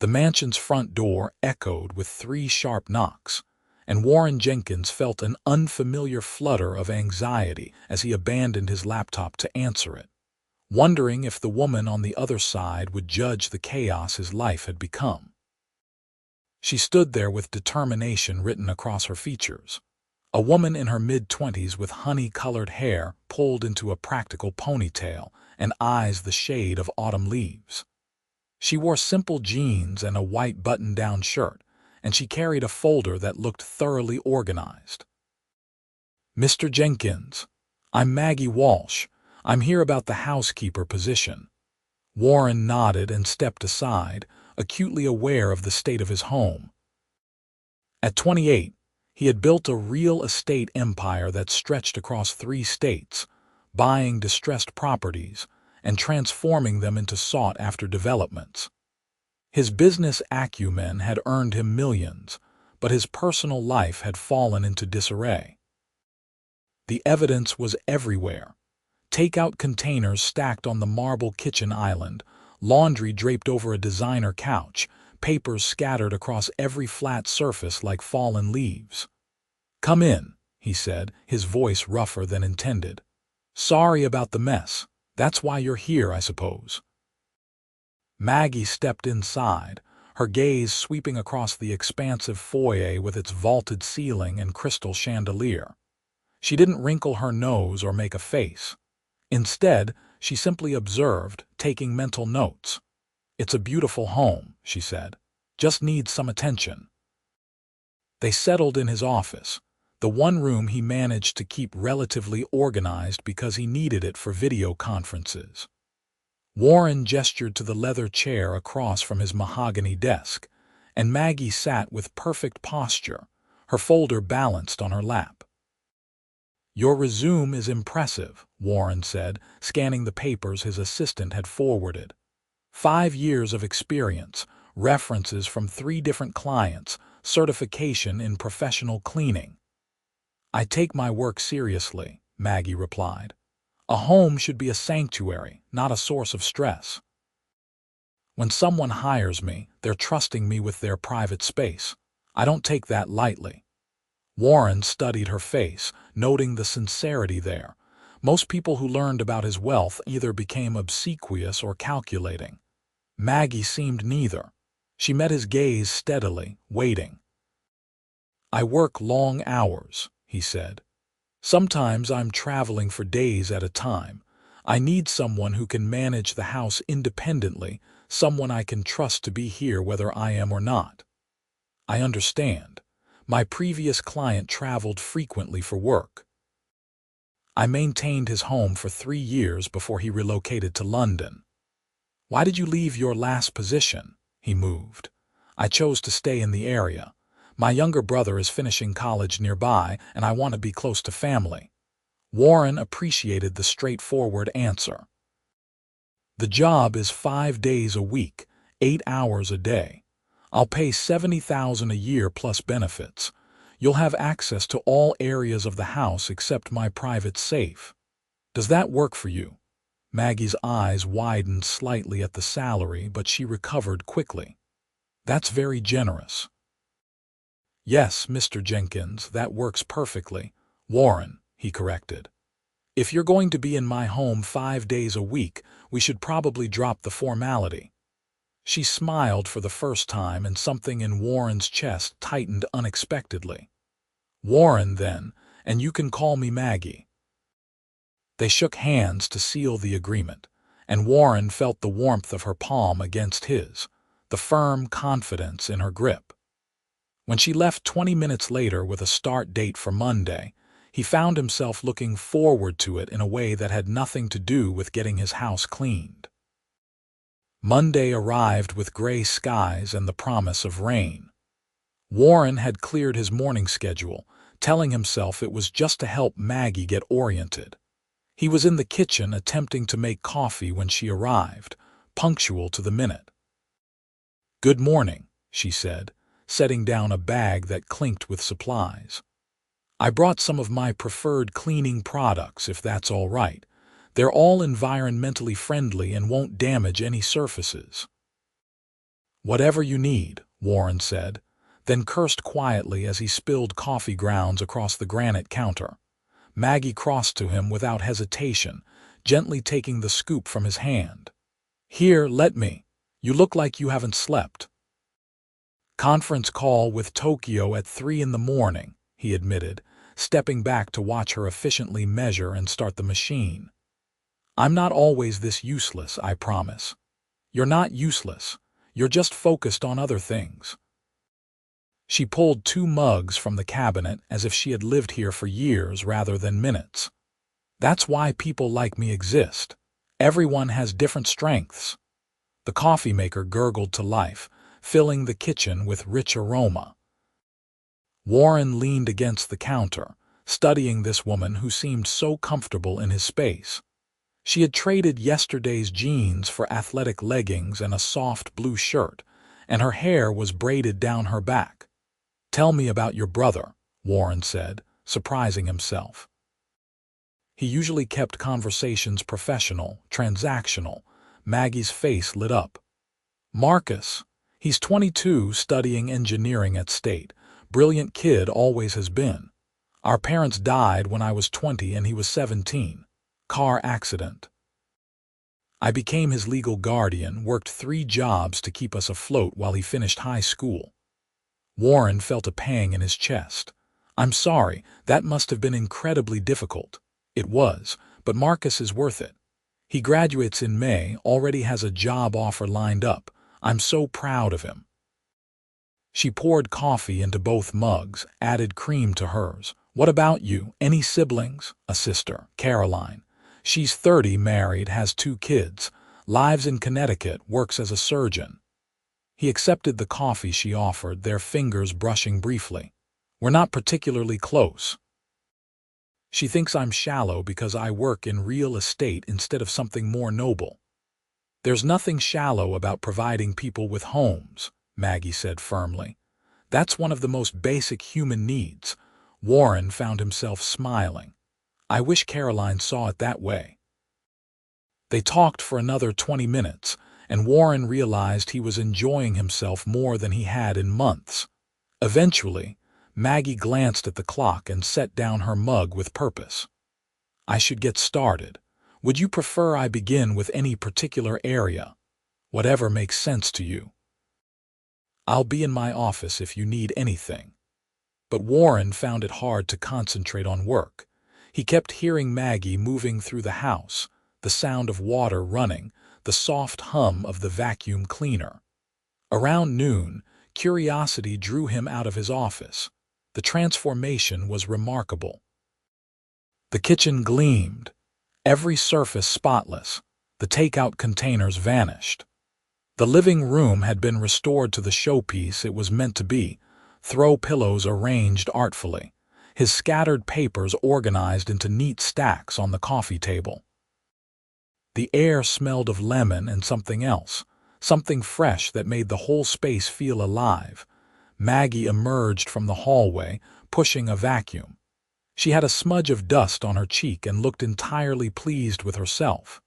The mansion's front door echoed with 3 sharp knocks, and Warren Jenkins felt an unfamiliar flutter of anxiety as he abandoned his laptop to answer it, wondering if the woman on the other side would judge the chaos his life had become. She stood there with determination written across her features, a woman in her mid-20s with honey-colored hair pulled into a practical ponytail and eyes the shade of autumn leaves. She wore simple jeans and a white button-down shirt, and she carried a folder that looked thoroughly organized. "Mr. Jenkins, I'm Maggie Walsh. I'm here about the housekeeper position." Warren nodded and stepped aside, acutely aware of the state of his home. At 28, he had built a real estate empire that stretched across 3 states, buying distressed properties and transforming them into sought-after developments. His business acumen had earned him millions, but his personal life had fallen into disarray. The evidence was everywhere. Takeout containers stacked on the marble kitchen island, laundry draped over a designer couch, papers scattered across every flat surface like fallen leaves. "Come in," he said, his voice rougher than intended. "Sorry about the mess. That's why you're here, I suppose." Maggie stepped inside, her gaze sweeping across the expansive foyer with its vaulted ceiling and crystal chandelier. She didn't wrinkle her nose or make a face. Instead, she simply observed, taking mental notes. "It's a beautiful home," she said. "Just needs some attention." They settled in his office, the one room he managed to keep relatively organized because he needed it for video conferences. Warren gestured to the leather chair across from his mahogany desk, and Maggie sat with perfect posture, her folder balanced on her lap. "Your resume is impressive," Warren said, scanning the papers his assistant had forwarded. 5 years of experience, references from 3 different clients, certification in professional cleaning. "I take my work seriously," Maggie replied. "A home should be a sanctuary, not a source of stress. When someone hires me, they're trusting me with their private space. I don't take that lightly." Warren studied her face, noting the sincerity there. Most people who learned about his wealth either became obsequious or calculating. Maggie seemed neither. She met his gaze steadily, waiting. "I work long hours," he said. "Sometimes I'm traveling for days at a time. I need someone who can manage the house independently, someone I can trust to be here whether I am or not." "I understand. My previous client traveled frequently for work. I maintained his home for 3 years before he relocated to London." "Why did you leave your last position?" He moved. "I chose to stay in the area. My younger brother is finishing college nearby, and I want to be close to family." Warren appreciated the straightforward answer. "The job is 5 days a week, 8 hours a day. I'll pay $70,000 a year plus benefits. You'll have access to all areas of the house except my private safe. Does that work for you?" Maggie's eyes widened slightly at the salary, but she recovered quickly. "That's very generous." "Yes, Mr. Jenkins, that works perfectly. Warren," he corrected. "If you're going to be in my home 5 days a week, we should probably drop the formality." She smiled for the first time, and something in Warren's chest tightened unexpectedly. "Warren, then, and you can call me Maggie." They shook hands to seal the agreement, and Warren felt the warmth of her palm against his, the firm confidence in her grip. When she left 20 minutes later with a start date for Monday, he found himself looking forward to it in a way that had nothing to do with getting his house cleaned. Monday arrived with gray skies and the promise of rain. Warren had cleared his morning schedule, telling himself it was just to help Maggie get oriented. He was in the kitchen attempting to make coffee when she arrived, punctual to the minute. "Good morning," she said, setting down a bag that clinked with supplies. "I brought some of my preferred cleaning products, if that's all right. They're all environmentally friendly and won't damage any surfaces." "Whatever you need," Warren said, then cursed quietly as he spilled coffee grounds across the granite counter. Maggie crossed to him without hesitation, gently taking the scoop from his hand. "Here, let me. You look like you haven't slept." "Conference call with Tokyo at 3 in the morning," he admitted, stepping back to watch her efficiently measure and start the machine. "I'm not always this useless, I promise." "You're not useless. You're just focused on other things." She pulled 2 mugs from the cabinet as if she had lived here for years rather than minutes. "That's why people like me exist. Everyone has different strengths." The coffee maker gurgled to life, filling the kitchen with rich aroma. Warren leaned against the counter, studying this woman who seemed so comfortable in his space. She had traded yesterday's jeans for athletic leggings and a soft blue shirt, and her hair was braided down her back. "Tell me about your brother," Warren said, surprising himself. He usually kept conversations professional, transactional. Maggie's face lit up. "Marcus. He's 22, studying engineering at State. Brilliant kid, always has been. Our parents died when I was 20 and he was 17. Car accident. I became his legal guardian, worked 3 jobs to keep us afloat while he finished high school." Warren felt a pang in his chest. "I'm sorry, that must have been incredibly difficult." "It was, but Marcus is worth it. He graduates in May, already has a job offer lined up. I'm so proud of him." She poured coffee into both mugs, added cream to hers. "What about you? Any siblings?" "A sister, Caroline. She's 30, married, has 2 kids, lives in Connecticut, works as a surgeon." He accepted the coffee she offered, their fingers brushing briefly. "We're not particularly close. She thinks I'm shallow because I work in real estate instead of something more noble." "There's nothing shallow about providing people with homes," Maggie said firmly. "That's one of the most basic human needs." Warren found himself smiling. "I wish Caroline saw it that way." They talked for another 20 minutes, and Warren realized he was enjoying himself more than he had in months. Eventually, Maggie glanced at the clock and set down her mug with purpose. "I should get started. Would you prefer I begin with any particular area? Whatever makes sense to you. I'll be in my office if you need anything." But Warren found it hard to concentrate on work. He kept hearing Maggie moving through the house, the sound of water running, the soft hum of the vacuum cleaner. Around noon, curiosity drew him out of his office. The transformation was remarkable. The kitchen gleamed, every surface spotless. The takeout containers vanished. The living room had been restored to the showpiece it was meant to be, throw pillows arranged artfully, his scattered papers organized into neat stacks on the coffee table. The air smelled of lemon and something else, something fresh that made the whole space feel alive. Maggie emerged from the hallway, pushing a vacuum. She had a smudge of dust on her cheek and looked entirely pleased with herself.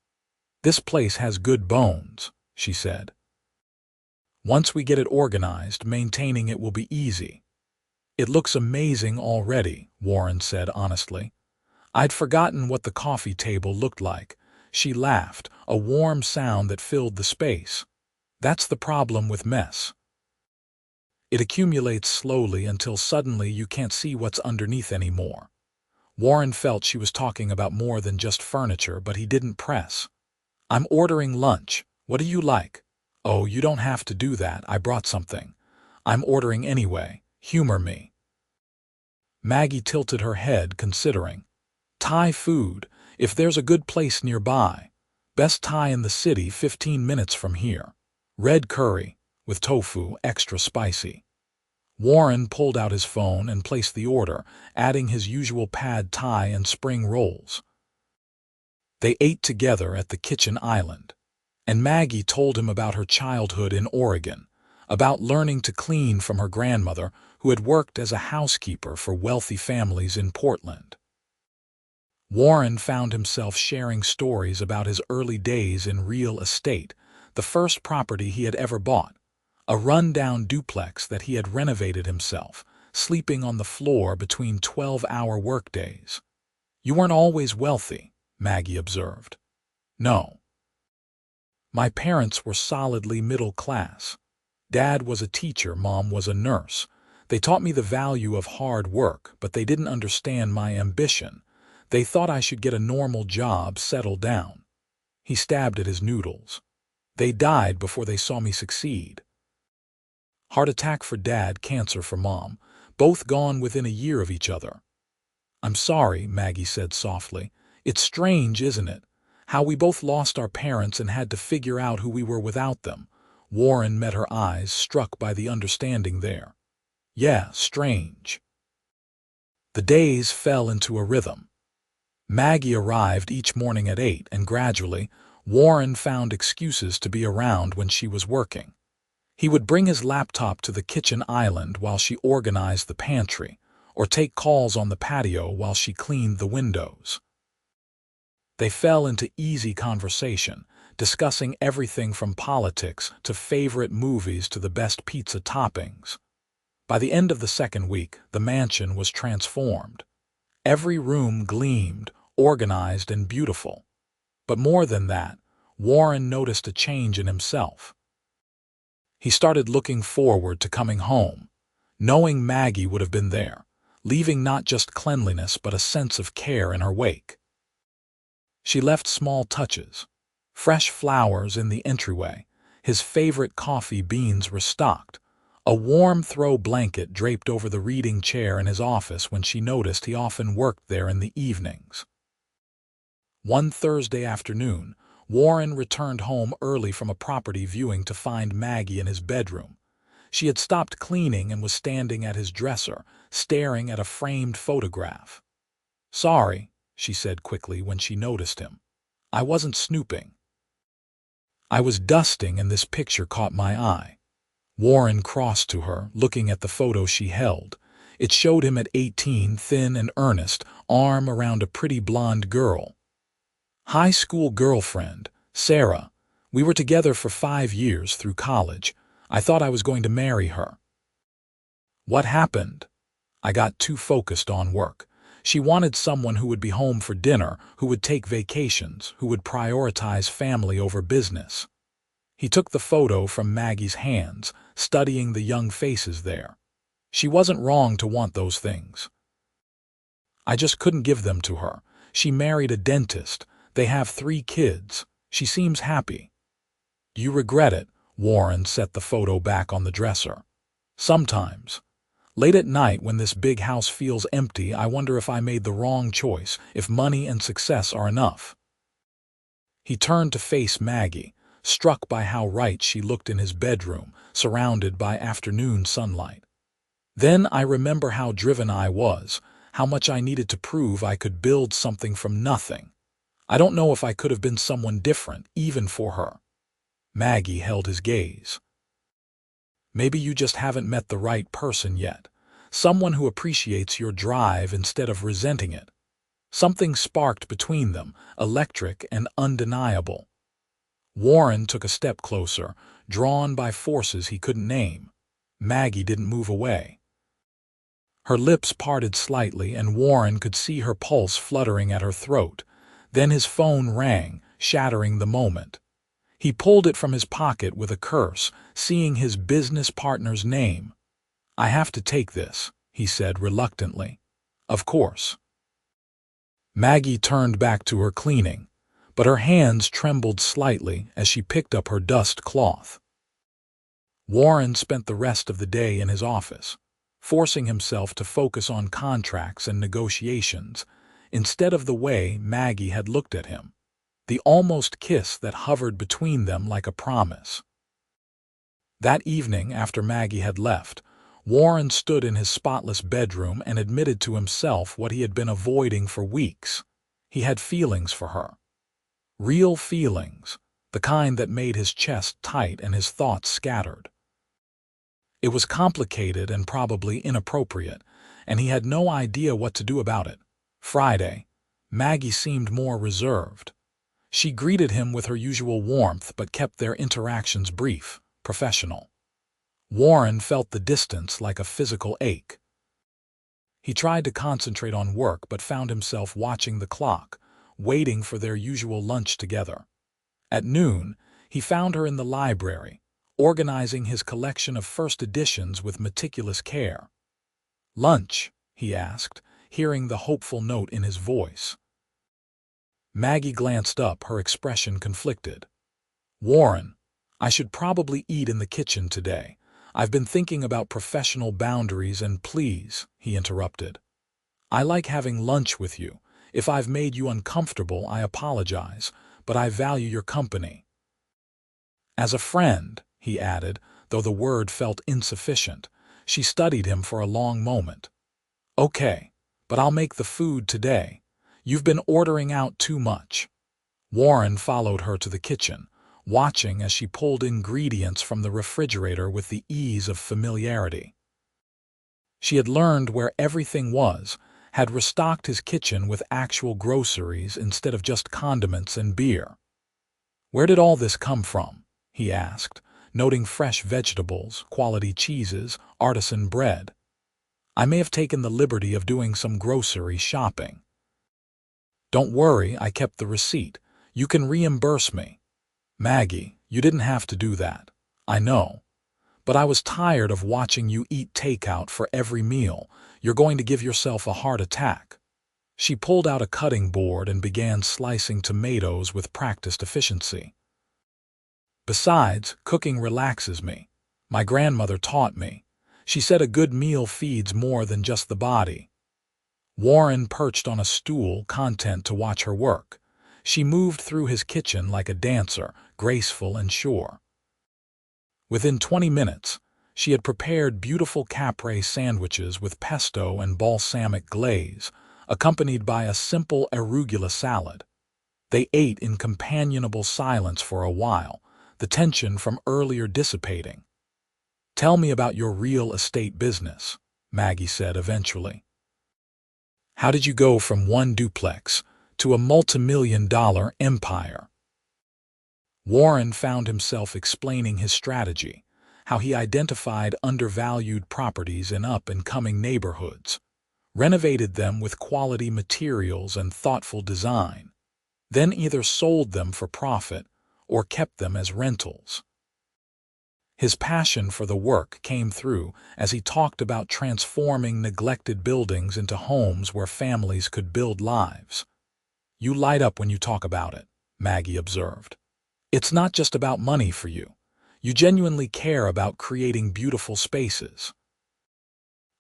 "This place has good bones," she said. "Once we get it organized, maintaining it will be easy." "It looks amazing already," Warren said honestly. "I'd forgotten what the coffee table looked like." She laughed, a warm sound that filled the space. "That's the problem with mess. It accumulates slowly until suddenly you can't see what's underneath anymore." Warren felt she was talking about more than just furniture, but he didn't press. "I'm ordering lunch. What do you like?" "Oh, you don't have to do that. I brought something." "I'm ordering anyway. Humor me." Maggie tilted her head, considering. "Thai food, if there's a good place nearby. Best Thai in the city, 15 minutes from here. Red curry, with tofu, extra spicy." Warren pulled out his phone and placed the order, adding his usual pad thai and spring rolls. They ate together at the kitchen island, and Maggie told him about her childhood in Oregon, about learning to clean from her grandmother, who had worked as a housekeeper for wealthy families in Portland. Warren found himself sharing stories about his early days in real estate, the first property he had ever bought. a run-down duplex that he had renovated himself, sleeping on the floor between 12-hour workdays. "You weren't always wealthy," Maggie observed. "No. My parents were solidly middle class. Dad was a teacher, Mom was a nurse. They taught me the value of hard work, but they didn't understand my ambition. They thought I should get a normal job, settle down." He stabbed at his noodles. "They died before they saw me succeed. Heart attack for Dad, cancer for Mom, both gone within a year of each other." "I'm sorry," Maggie said softly. "It's strange, isn't it? How we both lost our parents and had to figure out who we were without them." Warren met her eyes, struck by the understanding there. "Yeah, strange." The days fell into a rhythm. Maggie arrived each morning at 8, and gradually, Warren found excuses to be around when she was working. He would bring his laptop to the kitchen island while she organized the pantry, or take calls on the patio while she cleaned the windows. They fell into easy conversation, discussing everything from politics to favorite movies to the best pizza toppings. By the end of the second week, the mansion was transformed. Every room gleamed, organized and beautiful. But more than that, Warren noticed a change in himself. He started looking forward to coming home, knowing Maggie would have been there, leaving not just cleanliness but a sense of care in her wake. She left small touches. Fresh flowers in the entryway, his favorite coffee beans were stocked, a warm throw blanket draped over the reading chair in his office when she noticed he often worked there in the evenings. One Thursday afternoon, Warren returned home early from a property viewing to find Maggie in his bedroom. She had stopped cleaning and was standing at his dresser, staring at a framed photograph. "Sorry," she said quickly when she noticed him. "I wasn't snooping. I was dusting and this picture caught my eye." Warren crossed to her, looking at the photo she held. It showed him at 18, thin and earnest, arm around a pretty blonde girl. "High school girlfriend, Sarah. We were together for 5 years through college. I thought I was going to marry her. What happened? I got too focused on work. She wanted someone who would be home for dinner, who would take vacations, who would prioritize family over business." He took the photo from Maggie's hands, studying the young faces there. "She wasn't wrong to want those things. I just couldn't give them to her. She married a dentist. They have 3 kids. She seems happy." "Do you regret it?" Warren set the photo back on the dresser. "Sometimes. Late at night when this big house feels empty, I wonder if I made the wrong choice, if money and success are enough." He turned to face Maggie, struck by how right she looked in his bedroom, surrounded by afternoon sunlight. "Then I remember how driven I was, how much I needed to prove I could build something from nothing. I don't know if I could have been someone different, even for her." Maggie held his gaze. "Maybe you just haven't met the right person yet. Someone who appreciates your drive instead of resenting it." Something sparked between them, electric and undeniable. Warren took a step closer, drawn by forces he couldn't name. Maggie didn't move away. Her lips parted slightly, and Warren could see her pulse fluttering at her throat. Then his phone rang, shattering the moment. He pulled it from his pocket with a curse, seeing his business partner's name. "I have to take this," he said reluctantly. "Of course." Maggie turned back to her cleaning, but her hands trembled slightly as she picked up her dust cloth. Warren spent the rest of the day in his office, forcing himself to focus on contracts and negotiations, instead of the way Maggie had looked at him, the almost kiss that hovered between them like a promise. That evening, after Maggie had left, Warren stood in his spotless bedroom and admitted to himself what he had been avoiding for weeks. He had feelings for her. Real feelings, the kind that made his chest tight and his thoughts scattered. It was complicated and probably inappropriate, and he had no idea what to do about it. Friday, Maggie seemed more reserved. She greeted him with her usual warmth but kept their interactions brief, professional. Warren felt the distance like a physical ache. He tried to concentrate on work but found himself watching the clock, waiting for their usual lunch together. At noon, he found her in the library, organizing his collection of first editions with meticulous care. "Lunch?" he asked, hearing the hopeful note in his voice. Maggie glanced up, her expression conflicted. "Warren, I should probably eat in the kitchen today. I've been thinking about professional boundaries and please," he interrupted. "I like having lunch with you. If I've made you uncomfortable, I apologize, but I value your company." "As a friend," he added, though the word felt insufficient. She studied him for a long moment. "Okay, but I'll make the food today. You've been ordering out too much." Warren followed her to the kitchen, watching as she pulled ingredients from the refrigerator with the ease of familiarity. She had learned where everything was, had restocked his kitchen with actual groceries instead of just condiments and beer. "Where did all this come from?" he asked, noting fresh vegetables, quality cheeses, artisan bread. "I may have taken the liberty of doing some grocery shopping." "Don't worry, I kept the receipt. You can reimburse me." "Maggie, you didn't have to do that. I know. But I was tired of watching you eat takeout for every meal. You're going to give yourself a heart attack." She pulled out a cutting board and began slicing tomatoes with practiced efficiency. "Besides, cooking relaxes me. My grandmother taught me. She said a good meal feeds more than just the body." Warren perched on a stool, content to watch her work. She moved through his kitchen like a dancer, graceful and sure. Within 20 minutes, she had prepared beautiful capre sandwiches with pesto and balsamic glaze, accompanied by a simple arugula salad. They ate in companionable silence for a while, the tension from earlier dissipating. "Tell me about your real estate business," Maggie said eventually. "How did you go from one duplex to a multimillion-dollar empire?" Warren found himself explaining his strategy, how he identified undervalued properties in up-and-coming neighborhoods, renovated them with quality materials and thoughtful design, then either sold them for profit or kept them as rentals. His passion for the work came through as he talked about transforming neglected buildings into homes where families could build lives. "You light up when you talk about it," Maggie observed. "It's not just about money for you. You genuinely care about creating beautiful spaces."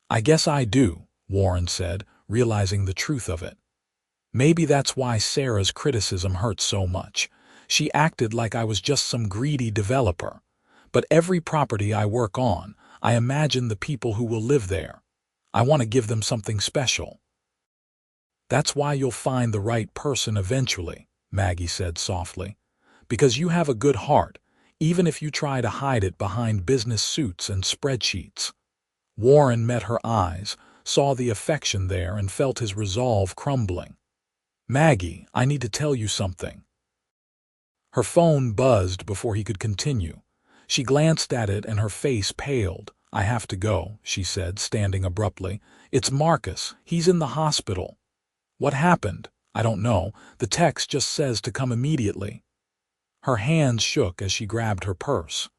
"I guess I do," Warren said, realizing the truth of it. "Maybe that's why Sarah's criticism hurt so much. She acted like I was just some greedy developer. But every property I work on, I imagine the people who will live there. I want to give them something special." "That's why you'll find the right person eventually," Maggie said softly. "Because you have a good heart, even if you try to hide it behind business suits and spreadsheets." Warren met her eyes, saw the affection there, and felt his resolve crumbling. "Maggie, I need to tell you something." Her phone buzzed before he could continue. She glanced at it and her face paled. "I have to go," she said, standing abruptly. "It's Marcus. He's in the hospital." "What happened?" "I don't know. The text just says to come immediately." Her hands shook as she grabbed her purse.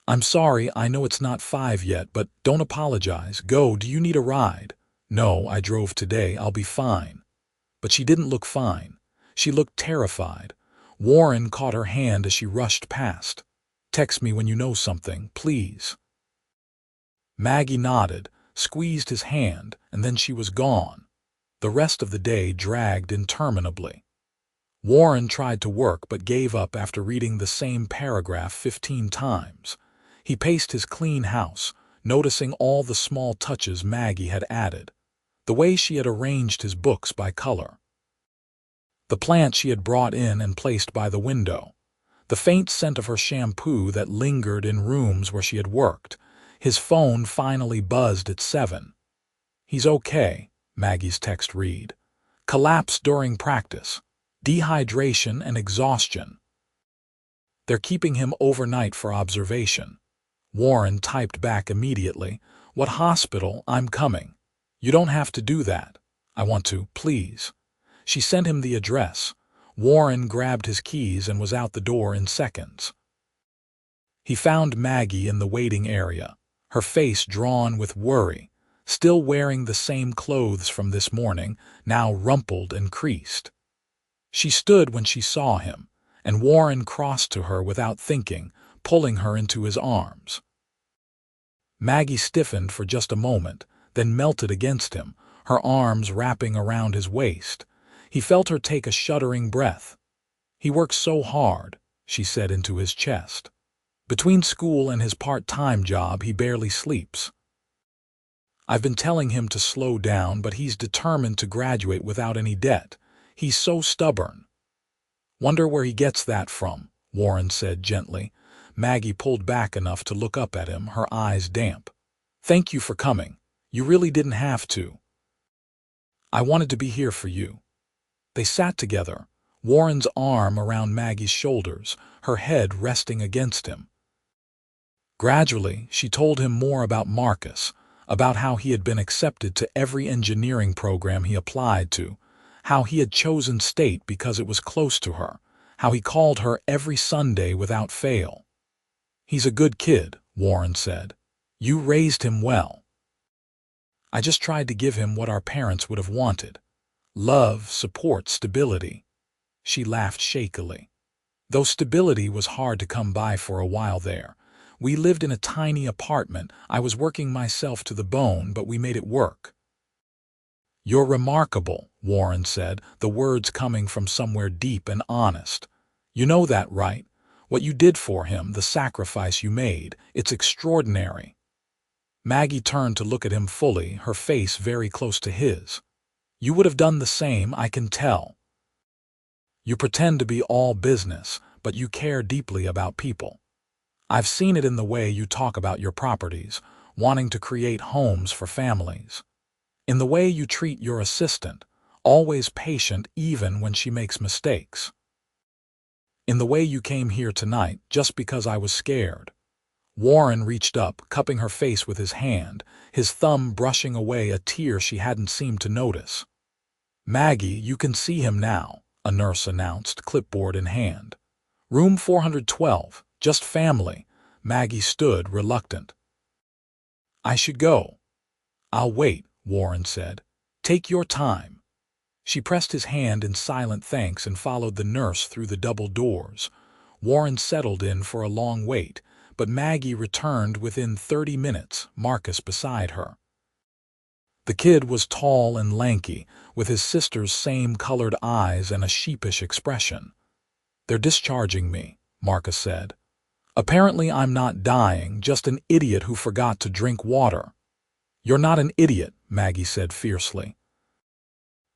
"I'm sorry, I know it's not 5 yet, but don't apologize. Go, do you need a ride?" "No, I drove today. I'll be fine." But she didn't look fine. She looked terrified. Warren caught her hand as she rushed past. "Text me when you know something, please." Maggie nodded, squeezed his hand, and then she was gone. The rest of the day dragged interminably. Warren tried to work but gave up after reading the same paragraph 15 times. He paced his clean house, noticing all the small touches Maggie had added. The way she had arranged his books by color. The plant she had brought in and placed by the window. The faint scent of her shampoo that lingered in rooms where she had worked. His phone finally buzzed at 7. "He's okay," Maggie's text read. "Collapse during practice. Dehydration and exhaustion. They're keeping him overnight for observation." Warren typed back immediately. What hospital? I'm coming. You don't have to do that. I want to, please. She sent him the address. Warren grabbed his keys and was out the door in seconds. He found Maggie in the waiting area, her face drawn with worry, still wearing the same clothes from this morning, now rumpled and creased. She stood when she saw him, and Warren crossed to her without thinking, pulling her into his arms. Maggie stiffened for just a moment, then melted against him, her arms wrapping around his waist. He felt her take a shuddering breath. He works so hard, she said into his chest. Between school and his part-time job, he barely sleeps. I've been telling him to slow down, but he's determined to graduate without any debt. He's so stubborn. Wonder where he gets that from, Warren said gently. Maggie pulled back enough to look up at him, her eyes damp. Thank you for coming. You really didn't have to. I wanted to be here for you. They sat together, Warren's arm around Maggie's shoulders, her head resting against him. Gradually, she told him more about Marcus, about how he had been accepted to every engineering program he applied to, how he had chosen state because it was close to her, how he called her every Sunday without fail. He's a good kid, Warren said. You raised him well. I just tried to give him what our parents would have wanted. Love, support, stability. She laughed shakily. Though stability was hard to come by for a while there. We lived in a tiny apartment. I was working myself to the bone, but we made it work. You're remarkable, Warren said, the words coming from somewhere deep and honest. You know that, right? What you did for him, the sacrifice you made, it's extraordinary. Maggie turned to look at him fully, her face very close to his. You would have done the same, I can tell. You pretend to be all business, but you care deeply about people. I've seen it in the way you talk about your properties, wanting to create homes for families. In the way you treat your assistant, always patient even when she makes mistakes. In the way you came here tonight just because I was scared. Warren reached up, cupping her face with his hand, his thumb brushing away a tear she hadn't seemed to notice. Maggie, you can see him now, a nurse announced, clipboard in hand. Room 412, just family. Maggie stood, reluctant. I should go. I'll wait, Warren said. Take your time. She pressed his hand in silent thanks and followed the nurse through the double doors. Warren settled in for a long wait, but Maggie returned within 30 minutes, Marcus beside her. The kid was tall and lanky, with his sister's same colored eyes and a sheepish expression. They're discharging me, Marcus said. Apparently I'm not dying, just an idiot who forgot to drink water. You're not an idiot, Maggie said fiercely.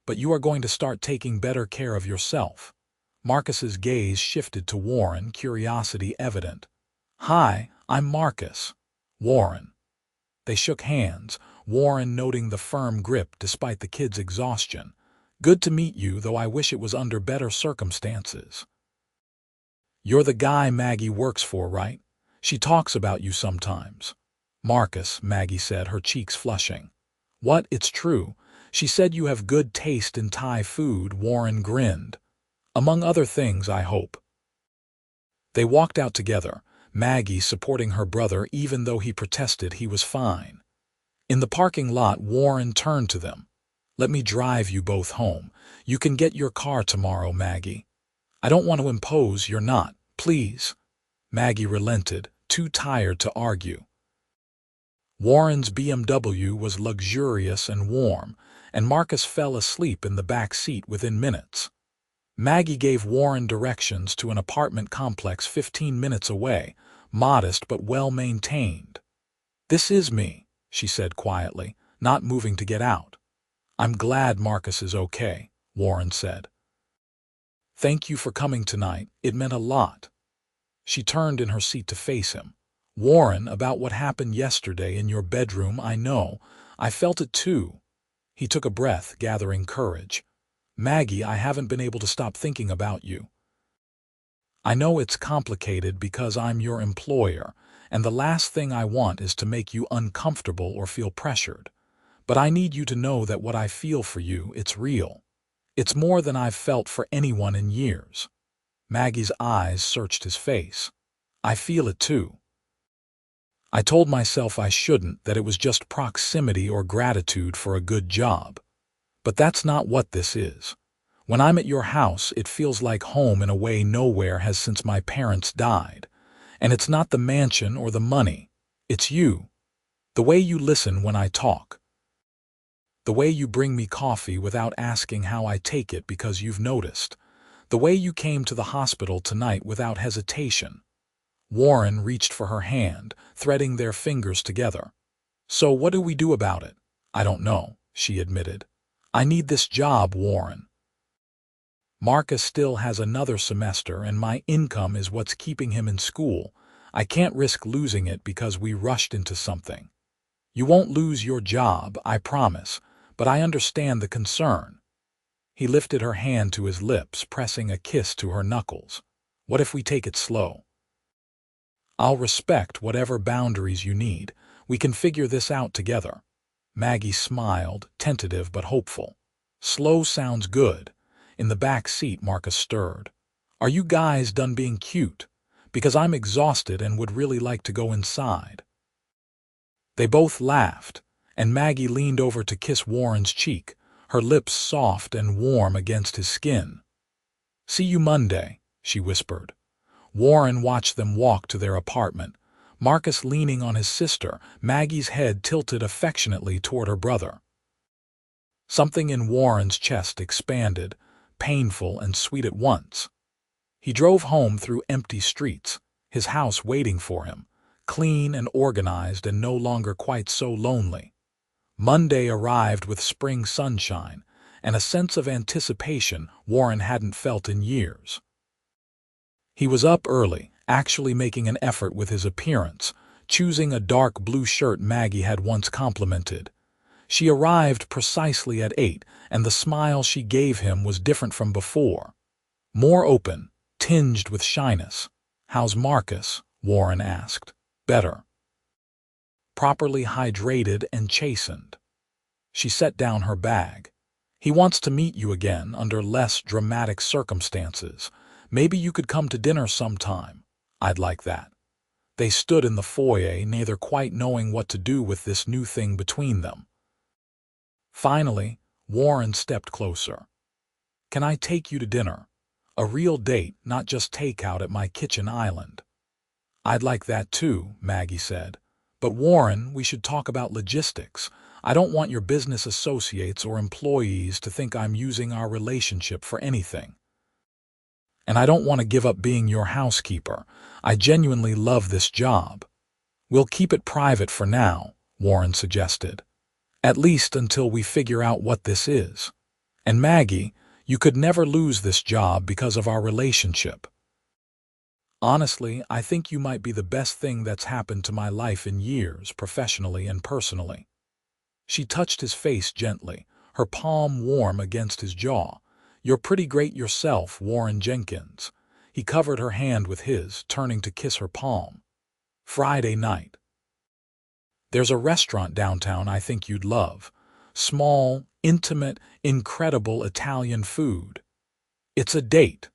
But you are going to start taking better care of yourself. Marcus's gaze shifted to Warren, curiosity evident. Hi, I'm Marcus. Warren. They shook hands, Warren noting the firm grip despite the kid's exhaustion. Good to meet you, though I wish it was under better circumstances. You're the guy Maggie works for, right? She talks about you sometimes. Marcus, Maggie said, her cheeks flushing. What? It's true. She said you have good taste in Thai food, Warren grinned. Among other things, I hope. They walked out together, Maggie supporting her brother even though he protested he was fine. In the parking lot, Warren turned to them. Let me drive you both home. You can get your car tomorrow, Maggie. I don't want to impose, you're not, please. Maggie relented, too tired to argue. Warren's BMW was luxurious and warm, and Marcus fell asleep in the back seat within minutes. Maggie gave Warren directions to an apartment complex 15 minutes away, modest but well-maintained. This is me, she said quietly, not moving to get out. I'm glad Marcus is okay, Warren said. Thank you for coming tonight, it meant a lot. She turned in her seat to face him. Warren, about what happened yesterday in your bedroom, I know. I felt it too. He took a breath, gathering courage. Maggie, I haven't been able to stop thinking about you. I know it's complicated because I'm your employer, and the last thing I want is to make you uncomfortable or feel pressured. But I need you to know that what I feel for you, it's real. It's more than I've felt for anyone in years." Maggie's eyes searched his face. "I feel it too. I told myself I shouldn't, that it was just proximity or gratitude for a good job. But that's not what this is. When I'm at your house, it feels like home in a way nowhere has since my parents died. And it's not the mansion or the money. It's you. The way you listen when I talk. The way you bring me coffee without asking how I take it because you've noticed. The way you came to the hospital tonight without hesitation." Warren reached for her hand, threading their fingers together. "So what do we do about it?" "I don't know," she admitted. "I need this job, Warren. Marcus still has another semester and my income is what's keeping him in school. I can't risk losing it because we rushed into something. You won't lose your job, I promise, but I understand the concern." He lifted her hand to his lips, pressing a kiss to her knuckles. "What if we take it slow? I'll respect whatever boundaries you need. We can figure this out together." Maggie smiled, tentative but hopeful. "Slow sounds good." In the back seat, Marcus stirred. "Are you guys done being cute? Because I'm exhausted and would really like to go inside." They both laughed, and Maggie leaned over to kiss Warren's cheek, her lips soft and warm against his skin. "See you Monday," she whispered. Warren watched them walk to their apartment, Marcus leaning on his sister, Maggie's head tilted affectionately toward her brother. Something in Warren's chest expanded, painful and sweet at once. He drove home through empty streets, his house waiting for him, clean and organized and no longer quite so lonely. Monday arrived with spring sunshine and a sense of anticipation Warren hadn't felt in years. He was up early, actually making an effort with his appearance, choosing a dark blue shirt Maggie had once complimented. She arrived precisely at 8, and the smile she gave him was different from before. More open, tinged with shyness. "How's Marcus?" Warren asked. "Better. Properly hydrated and chastened." She set down her bag. "He wants to meet you again under less dramatic circumstances. Maybe you could come to dinner sometime." "I'd like that." They stood in the foyer, neither quite knowing what to do with this new thing between them. Finally, Warren stepped closer. "Can I take you to dinner? A real date, not just takeout at my kitchen island." "I'd like that too," Maggie said. "But Warren, we should talk about logistics. I don't want your business associates or employees to think I'm using our relationship for anything. And I don't want to give up being your housekeeper. I genuinely love this job." "We'll keep it private for now," Warren suggested. "At least until we figure out what this is. And Maggie, you could never lose this job because of our relationship. Honestly, I think you might be the best thing that's happened to my life in years, professionally and personally." She touched his face gently, her palm warm against his jaw. "You're pretty great yourself, Warren Jenkins." He covered her hand with his, turning to kiss her palm. "Friday night. There's a restaurant downtown I think you'd love. Small, intimate, incredible Italian food. It's a date."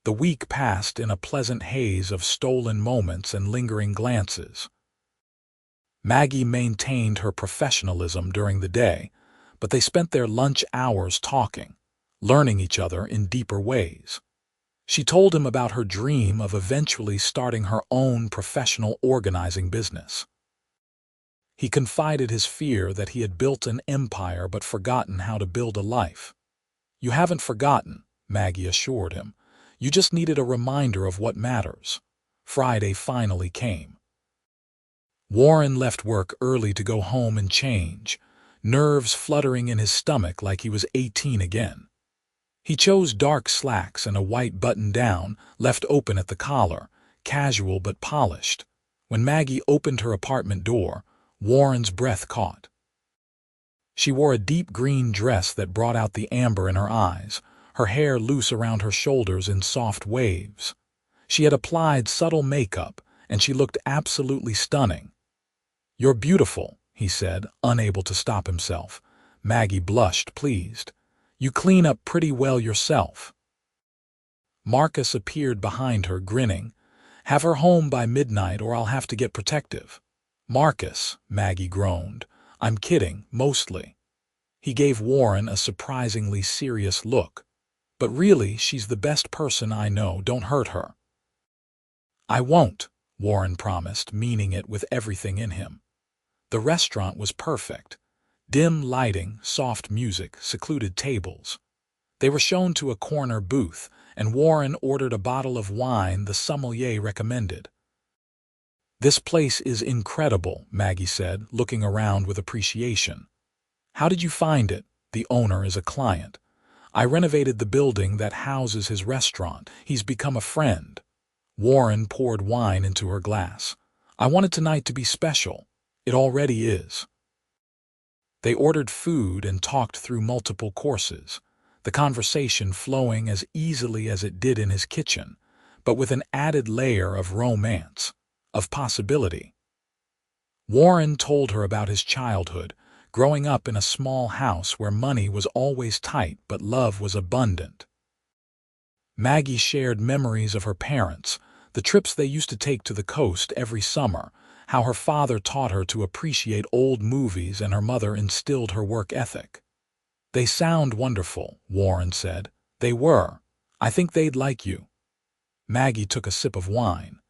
The week passed in a pleasant haze of stolen moments and lingering glances. Maggie maintained her professionalism during the day, but they spent their lunch hours talking, learning each other in deeper ways. She told him about her dream of eventually starting her own professional organizing business. He confided his fear that he had built an empire but forgotten how to build a life. "You haven't forgotten," Maggie assured him. "You just needed a reminder of what matters." Friday finally came. Warren left work early to go home and change, nerves fluttering in his stomach like he was 18 again. He chose dark slacks and a white button-down, left open at the collar, casual but polished. When Maggie opened her apartment door, Warren's breath caught. She wore a deep green dress that brought out the amber in her eyes, her hair loose around her shoulders in soft waves. She had applied subtle makeup, and she looked absolutely stunning. "You're beautiful," he said, unable to stop himself. Maggie blushed, pleased. "You clean up pretty well yourself." Marcus appeared behind her, grinning. "Have her home by midnight or I'll have to get protective." "Marcus," Maggie groaned. "I'm kidding, mostly." He gave Warren a surprisingly serious look. "But really, she's the best person I know. Don't hurt her." "I won't," Warren promised, meaning it with everything in him. The restaurant was perfect. Dim lighting, soft music, secluded tables. They were shown to a corner booth, and Warren ordered a bottle of wine the sommelier recommended. "This place is incredible," Maggie said, looking around with appreciation. "How did you find it?" The owner is a client. "I renovated the building that houses his restaurant. He's become a friend." Warren poured wine into her glass. "I wanted tonight to be special. It already is." They ordered food and talked through multiple courses, the conversation flowing as easily as it did in his kitchen, but with an added layer of romance, of possibility. Warren told her about his childhood, growing up in a small house where money was always tight but love was abundant. Maggie shared memories of her parents, the trips they used to take to the coast every summer, how her father taught her to appreciate old movies and her mother instilled her work ethic. "They sound wonderful," Warren said. "They were. I think they'd like you." Maggie took a sip of wine.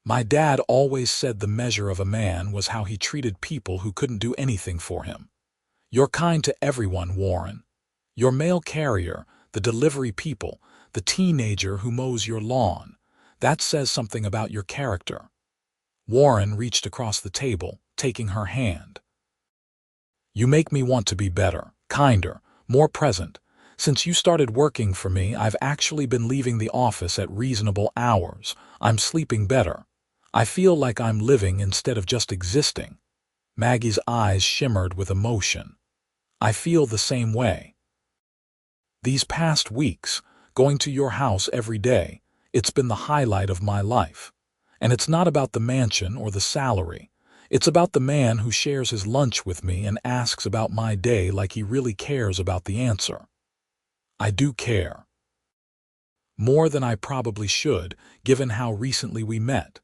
"My dad always said the measure of a man was how he treated people who couldn't do anything for him. You're kind to everyone, Warren. Your mail carrier, the delivery people, the teenager who mows your lawn. That says something about your character." Warren reached across the table, taking her hand. "You make me want to be better, kinder, more present. Since you started working for me, I've actually been leaving the office at reasonable hours. I'm sleeping better. I feel like I'm living instead of just existing." Maggie's eyes shimmered with emotion. "I feel the same way. These past weeks, going to your house every day, it's been the highlight of my life. And it's not about the mansion or the salary. It's about the man who shares his lunch with me and asks about my day like he really cares about the answer." "I do care. More than I probably should, given how recently we met."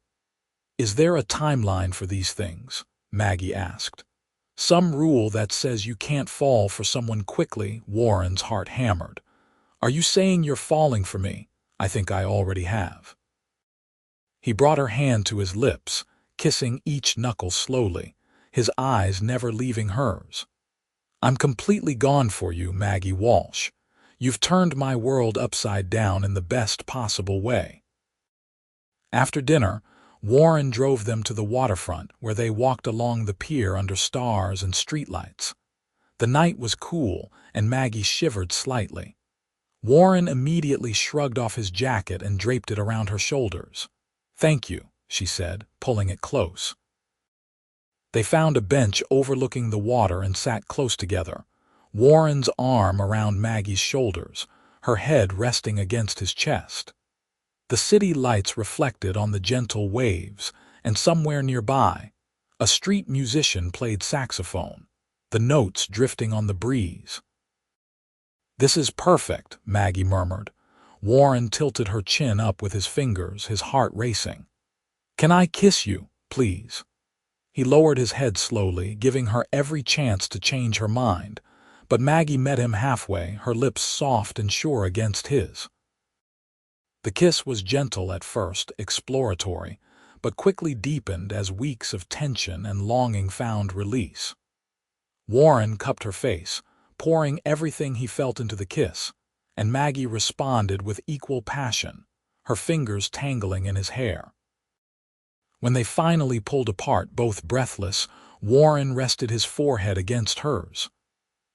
"Is there a timeline for these things?" Maggie asked. "Some rule that says you can't fall for someone quickly?" Warren's heart hammered. "Are you saying you're falling for me? I think I already have." He brought her hand to his lips, kissing each knuckle slowly, his eyes never leaving hers. "I'm completely gone for you, Maggie Walsh. You've turned my world upside down in the best possible way." After dinner, Warren drove them to the waterfront where they walked along the pier under stars and streetlights. The night was cool and Maggie shivered slightly. Warren immediately shrugged off his jacket and draped it around her shoulders. "Thank you," she said, pulling it close. They found a bench overlooking the water and sat close together, Warren's arm around Maggie's shoulders, her head resting against his chest. The city lights reflected on the gentle waves, and somewhere nearby, a street musician played saxophone, the notes drifting on the breeze. "This is perfect," Maggie murmured. Warren tilted her chin up with his fingers, his heart racing. "Can I kiss you, please?" He lowered his head slowly, giving her every chance to change her mind, but Maggie met him halfway, her lips soft and sure against his. The kiss was gentle at first, exploratory, but quickly deepened as weeks of tension and longing found release. Warren cupped her face, pouring everything he felt into the kiss, and Maggie responded with equal passion, her fingers tangling in his hair. When they finally pulled apart, both breathless, Warren rested his forehead against hers.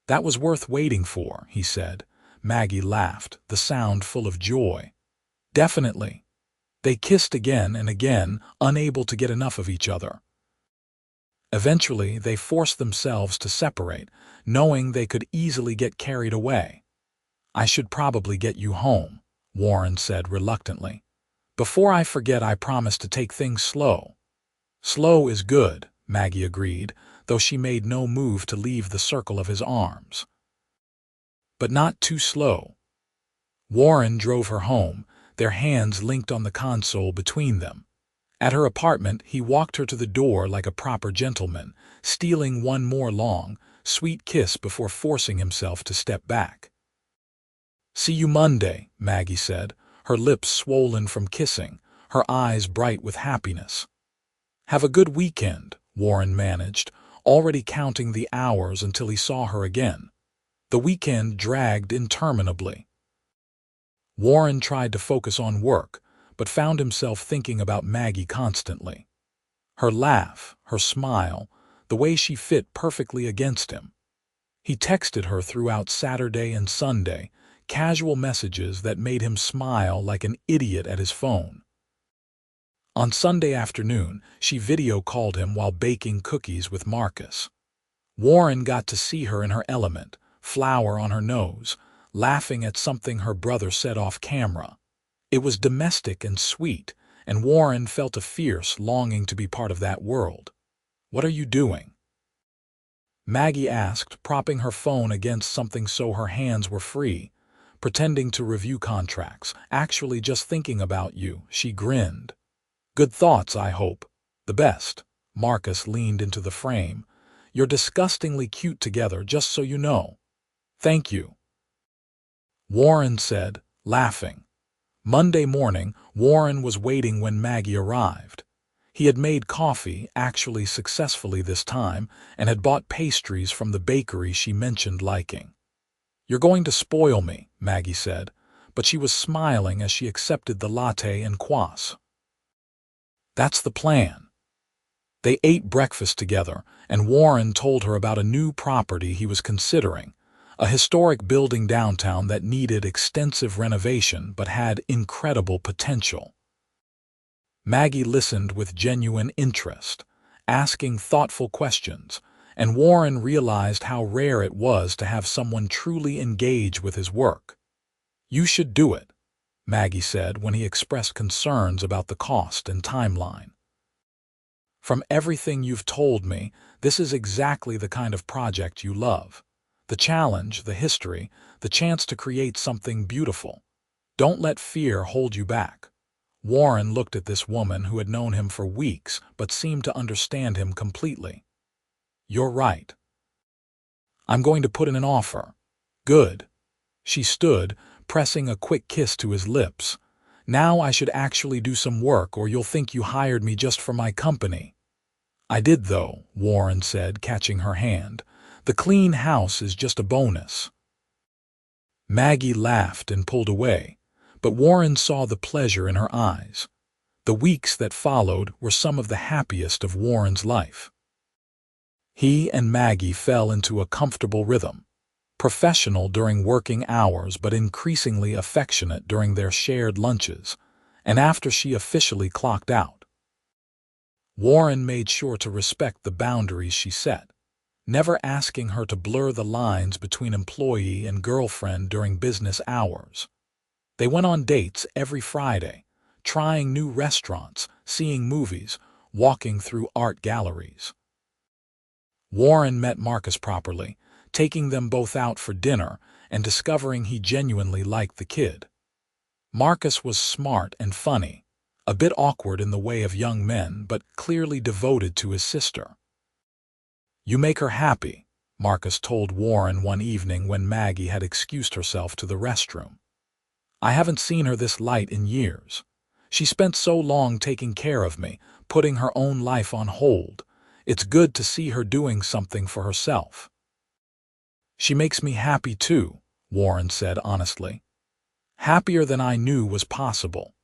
"That was worth waiting for," he said. Maggie laughed, the sound full of joy. "Definitely." They kissed again and again, unable to get enough of each other. Eventually, they forced themselves to separate, knowing they could easily get carried away. "I should probably get you home," Warren said reluctantly. Before I forget, I promise to take things slow. Slow is good, Maggie agreed, though she made no move to leave the circle of his arms. But not too slow. Warren drove her home, their hands linked on the console between them. At her apartment, he walked her to the door like a proper gentleman, stealing one more long, sweet kiss before forcing himself to step back. "See you Monday," Maggie said, her lips swollen from kissing, her eyes bright with happiness. "Have a good weekend," Warren managed, already counting the hours until he saw her again. The weekend dragged interminably. Warren tried to focus on work, but found himself thinking about Maggie constantly. Her laugh, her smile, the way she fit perfectly against him. He texted her throughout Saturday and Sunday, casual messages that made him smile like an idiot at his phone. On Sunday afternoon, she video called him while baking cookies with Marcus. Warren got to see her in her element, flour on her nose, laughing at something her brother said off camera. It was domestic and sweet, and Warren felt a fierce longing to be part of that world. "What are you doing?" Maggie asked, propping her phone against something so her hands were free. "Pretending to review contracts, actually just thinking about you," she grinned. "Good thoughts, I hope." "The best." Marcus leaned into the frame. "You're disgustingly cute together, just so you know." "Thank you," Warren said, laughing. Monday morning, Warren was waiting when Maggie arrived. He had made coffee, actually successfully this time, and had bought pastries from the bakery she mentioned liking. "You're going to spoil me," Maggie said, but she was smiling as she accepted the latte and kvass. "That's the plan." They ate breakfast together, and Warren told her about a new property he was considering, a historic building downtown that needed extensive renovation but had incredible potential. Maggie listened with genuine interest, asking thoughtful questions, and Warren realized how rare it was to have someone truly engage with his work. "You should do it," Maggie said when he expressed concerns about the cost and timeline. "From everything you've told me, this is exactly the kind of project you love. The challenge, the history, the chance to create something beautiful. Don't let fear hold you back." Warren looked at this woman who had known him for weeks but seemed to understand him completely. "You're right. I'm going to put in an offer." "Good." She stood, pressing a quick kiss to his lips. "Now I should actually do some work or you'll think you hired me just for my company." "I did though," Warren said, catching her hand. "The clean house is just a bonus." Maggie laughed and pulled away, but Warren saw the pleasure in her eyes. The weeks that followed were some of the happiest of Warren's life. He and Maggie fell into a comfortable rhythm, professional during working hours but increasingly affectionate during their shared lunches, and after she officially clocked out. Warren made sure to respect the boundaries she set, never asking her to blur the lines between employee and girlfriend during business hours. They went on dates every Friday, trying new restaurants, seeing movies, walking through art galleries. Warren met Marcus properly, taking them both out for dinner and discovering he genuinely liked the kid. Marcus was smart and funny, a bit awkward in the way of young men but clearly devoted to his sister. "You make her happy," Marcus told Warren one evening when Maggie had excused herself to the restroom. "I haven't seen her this light in years. She spent so long taking care of me, putting her own life on hold. It's good to see her doing something for herself." "She makes me happy too," Warren said honestly. "Happier than I knew was possible."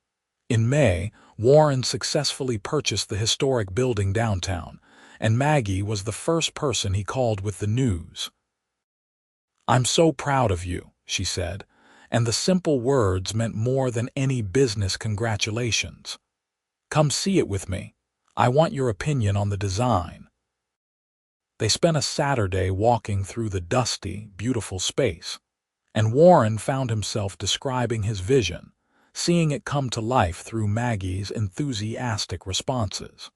In May, Warren successfully purchased the historic building downtown, and Maggie was the first person he called with the news. "I'm so proud of you," she said, and the simple words meant more than any business congratulations. "Come see it with me. I want your opinion on the design." They spent a Saturday walking through the dusty, beautiful space, and Warren found himself describing his vision, seeing it come to life through Maggie's enthusiastic responses.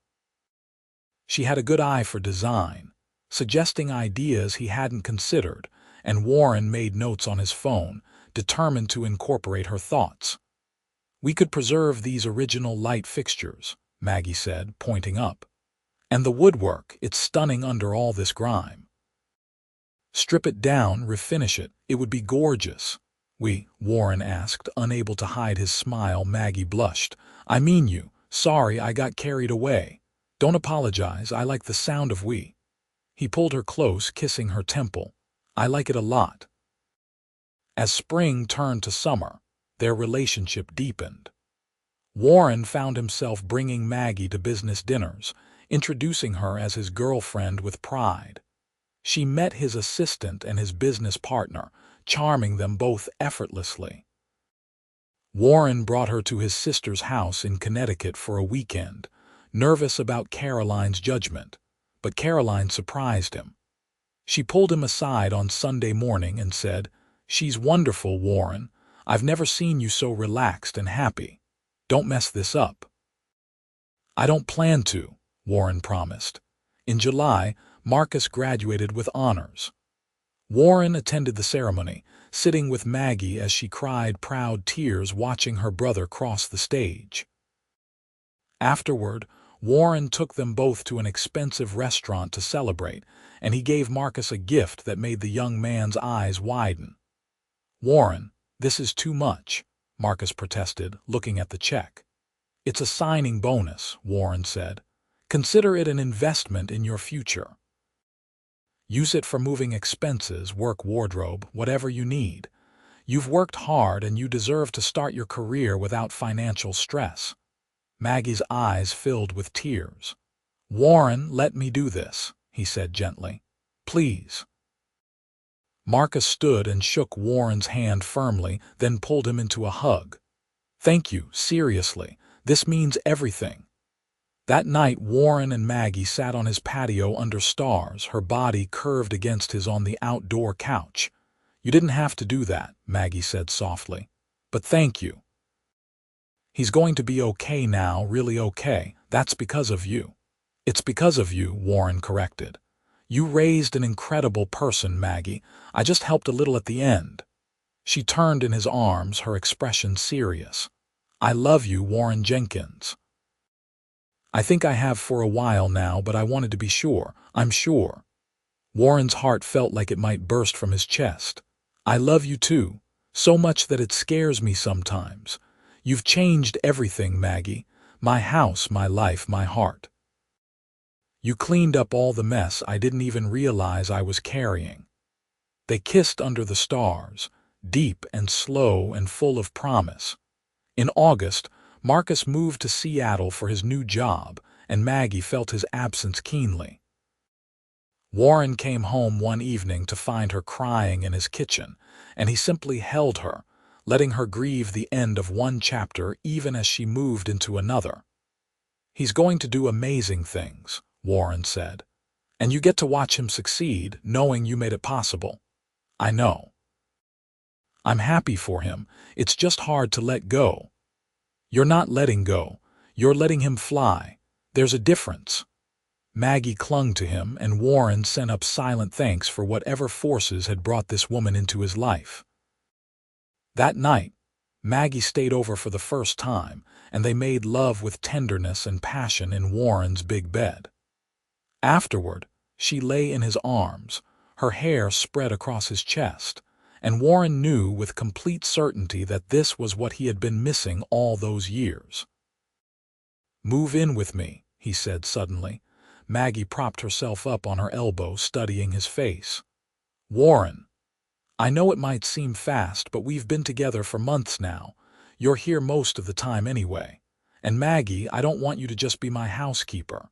She had a good eye for design, suggesting ideas he hadn't considered, and Warren made notes on his phone, determined to incorporate her thoughts. "We could preserve these original light fixtures," Maggie said, pointing up. "And the woodwork, it's stunning under all this grime. Strip it down, refinish it, it would be gorgeous." Warren asked, unable to hide his smile. Maggie blushed. "I mean you. Sorry, I got carried away. Don't apologize, I like the sound of we." He pulled her close, kissing her temple. "I like it a lot." As spring turned to summer, their relationship deepened. Warren found himself bringing Maggie to business dinners, introducing her as his girlfriend with pride. She met his assistant and his business partner, charming them both effortlessly. Warren brought her to his sister's house in Connecticut for a weekend, nervous about Caroline's judgment, but Caroline surprised him. She pulled him aside on Sunday morning and said, "She's wonderful, Warren. I've never seen you so relaxed and happy. Don't mess this up." "I don't plan to," Warren promised. In July, Marcus graduated with honors. Warren attended the ceremony, sitting with Maggie as she cried proud tears watching her brother cross the stage. Afterward, Warren took them both to an expensive restaurant to celebrate, and he gave Marcus a gift that made the young man's eyes widen. "Warren, this is too much," Marcus protested, looking at the check. "It's a signing bonus," Warren said. "Consider it an investment in your future. Use it for moving expenses, work, wardrobe, whatever you need. You've worked hard and you deserve to start your career without financial stress." Maggie's eyes filled with tears. "Warren, let me do this," he said gently. "Please." Marcus stood and shook Warren's hand firmly, then pulled him into a hug. "Thank you, seriously. This means everything." That night, Warren and Maggie sat on his patio under stars, her body curved against his on the outdoor couch. "You didn't have to do that," Maggie said softly. "But thank you. He's going to be okay now, really okay. That's because of you." "It's because of you," Warren corrected. "You raised an incredible person, Maggie. I just helped a little at the end." She turned in his arms, her expression serious. "I love you, Warren Jenkins. I think I have for a while now, but I wanted to be sure. I'm sure." Warren's heart felt like it might burst from his chest. "I love you too, so much that it scares me sometimes. You've changed everything, Maggie. My house, my life, my heart. You cleaned up all the mess I didn't even realize I was carrying." They kissed under the stars, deep and slow and full of promise. In August, Marcus moved to Seattle for his new job, and Maggie felt his absence keenly. Warren came home one evening to find her crying in his kitchen, and he simply held her, letting her grieve the end of one chapter even as she moved into another. "He's going to do amazing things," Warren said, "and you get to watch him succeed, knowing you made it possible. I know. I'm happy for him. It's just hard to let go." "You're not letting go. You're letting him fly. There's a difference." Maggie clung to him, and Warren sent up silent thanks for whatever forces had brought this woman into his life. That night, Maggie stayed over for the first time, and they made love with tenderness and passion in Warren's big bed. Afterward, she lay in his arms, her hair spread across his chest, and Warren knew with complete certainty that this was what he had been missing all those years. "Move in with me," he said suddenly. Maggie propped herself up on her elbow, studying his face. "Warren, I know it might seem fast, but we've been together for months now. You're here most of the time anyway. And Maggie, I don't want you to just be my housekeeper.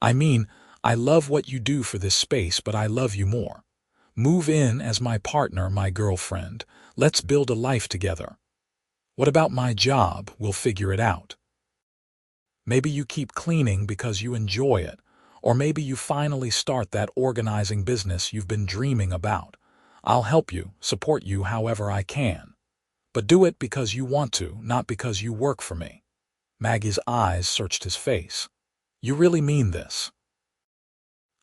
I mean, I love what you do for this space, but I love you more. Move in as my partner, my girlfriend. Let's build a life together. What about my job? We'll figure it out. Maybe you keep cleaning because you enjoy it, or maybe you finally start that organizing business you've been dreaming about. I'll help you, support you however I can. But do it because you want to, not because you work for me. Maggie's eyes searched his face. You really mean this?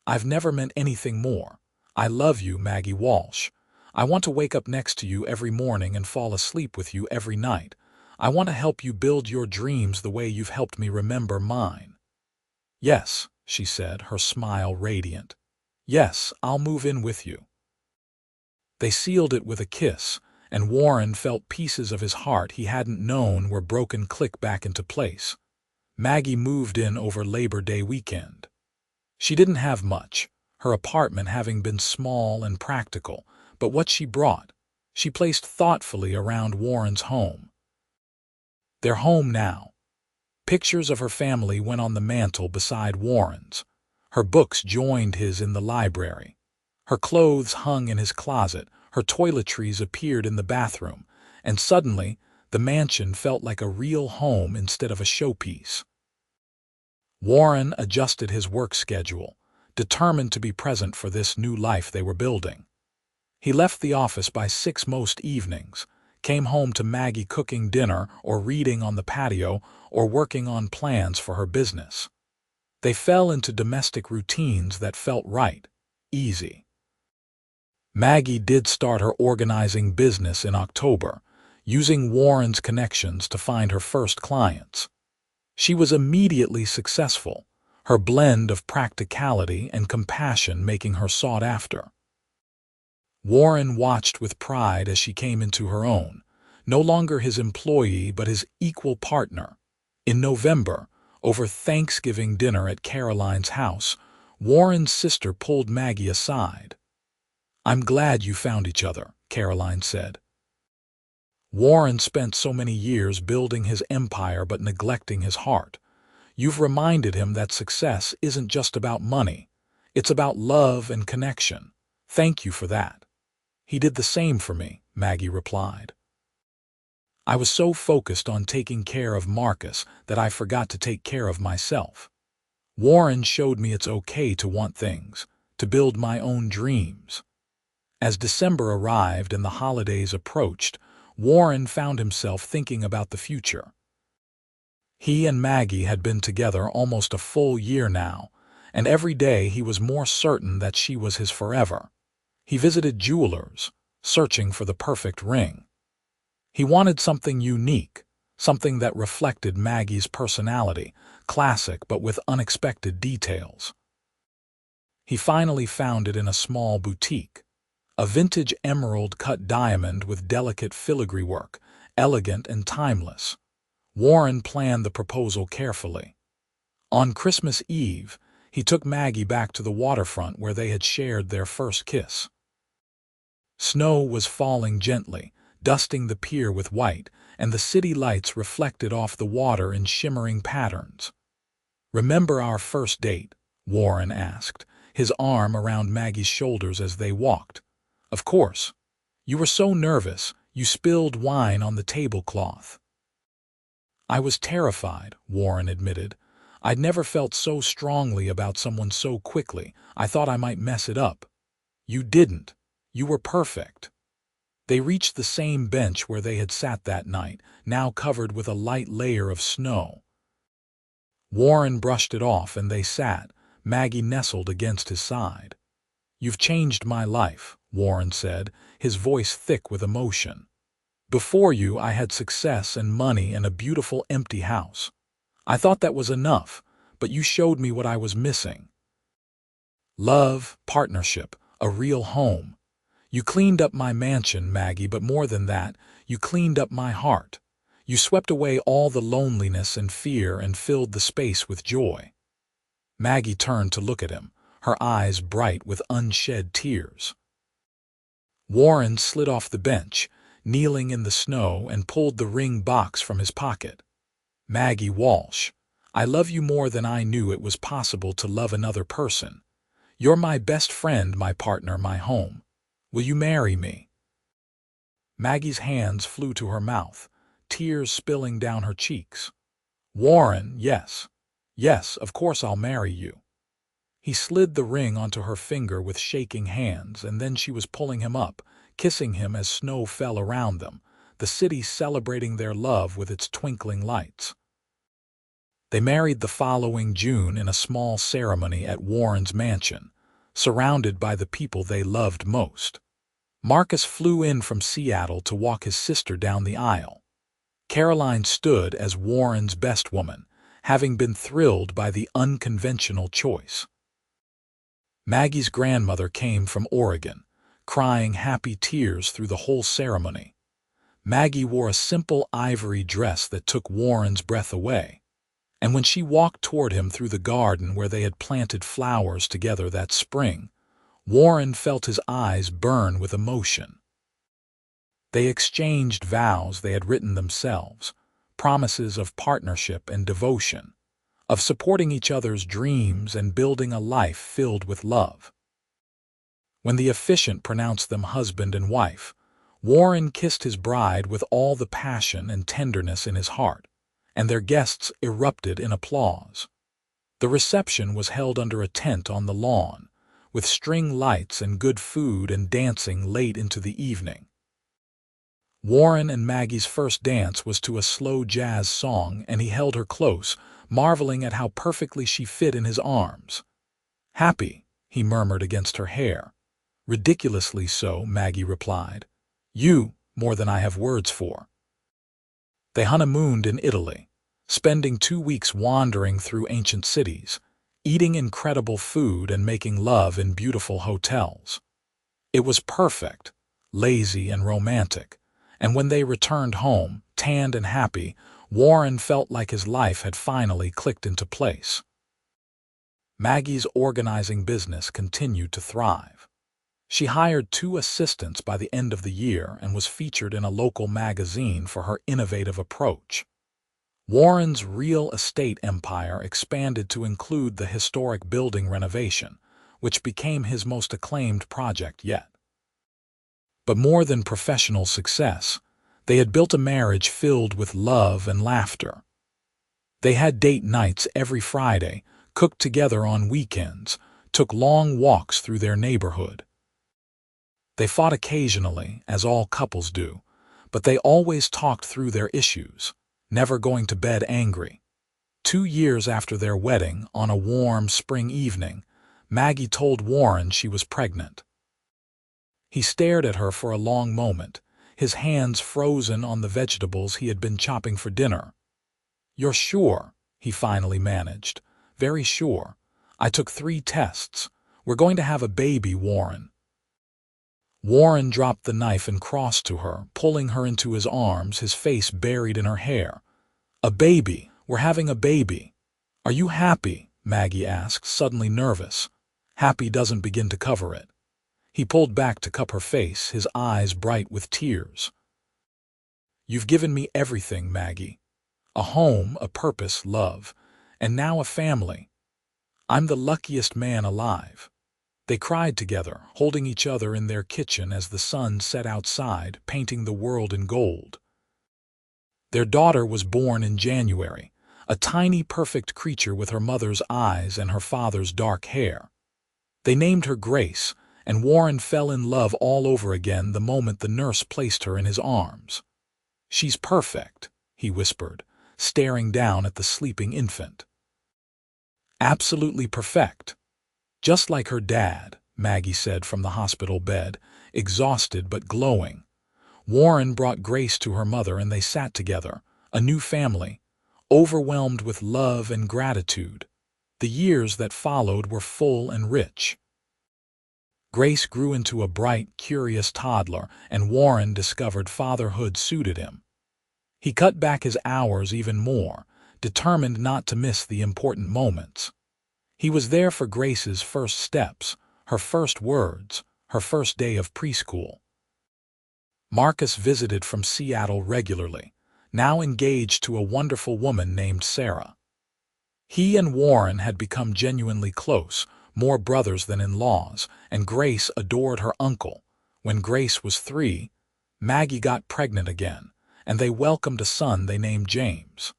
I've never meant anything more. I love you, Maggie Walsh. I want to wake up next to you every morning and fall asleep with you every night. I want to help you build your dreams the way you've helped me remember mine. Yes, she said, her smile radiant. Yes, I'll move in with you. They sealed it with a kiss, and Warren felt pieces of his heart he hadn't known were broken click back into place. Maggie moved in over Labor Day weekend. She didn't have much, her apartment having been small and practical, but what she brought, she placed thoughtfully around Warren's home. Their home now. Pictures of her family went on the mantel beside Warren's. Her books joined his in the library. Her clothes hung in his closet, her toiletries appeared in the bathroom, and suddenly the mansion felt like a real home instead of a showpiece. Warren adjusted his work schedule, determined to be present for this new life they were building. He left the office by 6 most evenings, came home to Maggie cooking dinner or reading on the patio or working on plans for her business. They fell into domestic routines that felt right, easy. Maggie did start her organizing business in October, using Warren's connections to find her first clients. She was immediately successful, her blend of practicality and compassion making her sought after. Warren watched with pride as she came into her own, no longer his employee but his equal partner. In November, over Thanksgiving dinner at Caroline's house, Warren's sister pulled Maggie aside. "I'm glad you found each other," Caroline said. Warren spent so many years building his empire but neglecting his heart. You've reminded him that success isn't just about money. It's about love and connection. Thank you for that. He did the same for me, Maggie replied. I was so focused on taking care of Marcus that I forgot to take care of myself. Warren showed me it's okay to want things, to build my own dreams. As December arrived and the holidays approached, Warren found himself thinking about the future. He and Maggie had been together almost a full year now, and every day he was more certain that she was his forever. He visited jewelers, searching for the perfect ring. He wanted something unique, something that reflected Maggie's personality, classic but with unexpected details. He finally found it in a small boutique. A vintage emerald-cut diamond with delicate filigree work, elegant and timeless. Warren planned the proposal carefully. On Christmas Eve, he took Maggie back to the waterfront where they had shared their first kiss. Snow was falling gently, dusting the pier with white, and the city lights reflected off the water in shimmering patterns. "Remember our first date?" Warren asked, his arm around Maggie's shoulders as they walked. "Of course. You were so nervous, you spilled wine on the tablecloth." "I was terrified," Warren admitted. "I'd never felt so strongly about someone so quickly. I thought I might mess it up." "You didn't. You were perfect." They reached the same bench where they had sat that night, now covered with a light layer of snow. Warren brushed it off and they sat, Maggie nestled against his side. "You've changed my life," Warren said, his voice thick with emotion. "Before you, I had success and money and a beautiful empty house. I thought that was enough, but you showed me what I was missing. Love, partnership, a real home. You cleaned up my mansion, Maggie, but more than that, you cleaned up my heart. You swept away all the loneliness and fear and filled the space with joy." Maggie turned to look at him, her eyes bright with unshed tears. Warren slid off the bench, kneeling in the snow, and pulled the ring box from his pocket. "Maggie Walsh, I love you more than I knew it was possible to love another person. You're my best friend, my partner, my home. Will you marry me?" Maggie's hands flew to her mouth, tears spilling down her cheeks. "Warren, yes. Yes, of course I'll marry you." He slid the ring onto her finger with shaking hands, and then she was pulling him up, kissing him as snow fell around them, the city celebrating their love with its twinkling lights. They married the following June in a small ceremony at Warren's mansion, surrounded by the people they loved most. Marcus flew in from Seattle to walk his sister down the aisle. Caroline stood as Warren's best woman, having been thrilled by the unconventional choice. Maggie's grandmother came from Oregon, crying happy tears through the whole ceremony. Maggie wore a simple ivory dress that took Warren's breath away, and when she walked toward him through the garden where they had planted flowers together that spring, Warren felt his eyes burn with emotion. They exchanged vows they had written themselves, promises of partnership and devotion, of supporting each other's dreams and building a life filled with love. When the officiant pronounced them husband and wife, Warren kissed his bride with all the passion and tenderness in his heart, and their guests erupted in applause. The reception was held under a tent on the lawn, with string lights and good food and dancing late into the evening. Warren and Maggie's first dance was to a slow jazz song, and he held her close, marveling at how perfectly she fit in his arms. "Happy," he murmured against her hair. "Ridiculously so," Maggie replied. "You, more than I have words for." They honeymooned in Italy, spending 2 weeks wandering through ancient cities, eating incredible food and making love in beautiful hotels. It was perfect, lazy and romantic, and when they returned home, tanned and happy, Warren felt like his life had finally clicked into place. Maggie's organizing business continued to thrive. She hired 2 assistants by the end of the year and was featured in a local magazine for her innovative approach. Warren's real estate empire expanded to include the historic building renovation, which became his most acclaimed project yet. But more than professional success, they had built a marriage filled with love and laughter. They had date nights every Friday, cooked together on weekends, took long walks through their neighborhood. They fought occasionally, as all couples do, but they always talked through their issues, never going to bed angry. 2 years after their wedding, on a warm spring evening, Maggie told Warren she was pregnant. He stared at her for a long moment, his hands frozen on the vegetables he had been chopping for dinner. "You're sure?" he finally managed. "Very sure. I took 3 tests. We're going to have a baby, Warren." Warren dropped the knife and crossed to her, pulling her into his arms, his face buried in her hair. "A baby! We're having a baby!" "Are you happy?" Maggie asked, suddenly nervous. Happy doesn't begin to cover it. He pulled back to cup her face, his eyes bright with tears. "You've given me everything, Maggie. A home, a purpose, love, and now a family. I'm the luckiest man alive." They cried together, holding each other in their kitchen as the sun set outside, painting the world in gold. Their daughter was born in January, a tiny perfect creature with her mother's eyes and her father's dark hair. They named her Grace, and Warren fell in love all over again the moment the nurse placed her in his arms. "She's perfect," he whispered, staring down at the sleeping infant. "Absolutely perfect. Just like her dad," Maggie said from the hospital bed, exhausted but glowing. Warren brought Grace to her mother and they sat together, a new family, overwhelmed with love and gratitude. The years that followed were full and rich. Grace grew into a bright, curious toddler, and Warren discovered fatherhood suited him. He cut back his hours even more, determined not to miss the important moments. He was there for Grace's first steps, her first words, her first day of preschool. Marcus visited from Seattle regularly, now engaged to a wonderful woman named Sarah. He and Warren had become genuinely close, more brothers than in-laws, and Grace adored her uncle. When Grace was 3, Maggie got pregnant again, and they welcomed a son they named James.